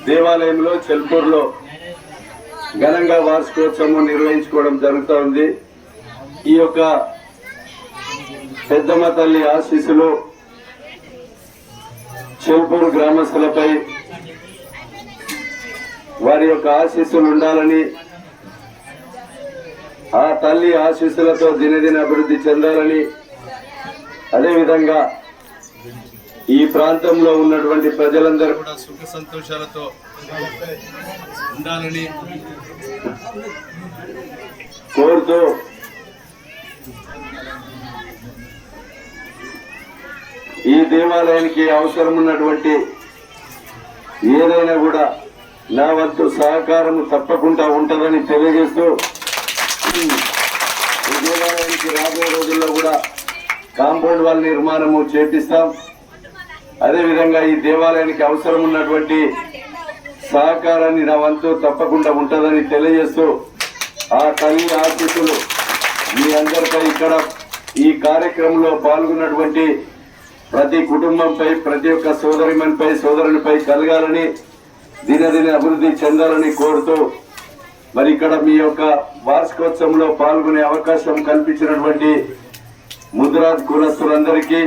దేవాలయంలో చెల్పూరులో ఘనంగా వార్షికోత్సవం నిర్వహించుకోవడం జరుగుతోంది. ఈ యొక్క పెద్దమ్మ తల్లి ఆశీస్సులు చెల్పూరు గ్రామస్తులపై వారి యొక్క ఆశీస్సులు ఉండాలని, ఆ తల్లి ఆశీస్సులతో దినదిన అభివృద్ధి చెందాలని, అదేవిధంగా ఈ ప్రాంతంలో ఉన్నటువంటి ప్రజలందరూ కూడా సుఖ సంతోషాలతో ఉండాలని కోరుతూ ఈ దేవాలయానికి అవసరం ఉన్నటువంటి ఏదైనా కూడా నా వంతు సహకారం తప్పకుండా ఉంటుందని తెలియజేస్తూ, ఈ దేవాలయానికి రాబోయే రోజుల్లో కూడా కాంపౌండ్ వాల్ నిర్మాణము చేపిస్తాం. అదేవిధంగా ఈ దేవాలయానికి అవసరం ఉన్నటువంటి సహకారాన్ని నా వంతు తప్పకుండా ఉంటుందని తెలియజేస్తూ, ఆ తల్లి ఆశీస్సులు మీ అందరిపై, ఇక్కడ ఈ కార్యక్రమంలో పాల్గొన్నటువంటి ప్రతి కుటుంబంపై, ప్రతి ఒక్క సోదరిమనిపై, సోదరునిపై కలగాలని, దినదిన అభివృద్ధి చెందాలని కోరుతూ, మరి ఇక్కడ మీ యొక్క వార్షికోత్సవంలో పాల్గొనే అవకాశం కల్పించినటువంటి ముద్రాజ్ కులస్తులందరికీ,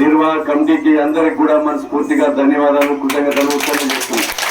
నిర్వాహక కమిటీకి అందరికి కూడా మనస్ఫూర్తిగా ధన్యవాదాలు, కృతజ్ఞతలు తెలియజేస్తున్నాను.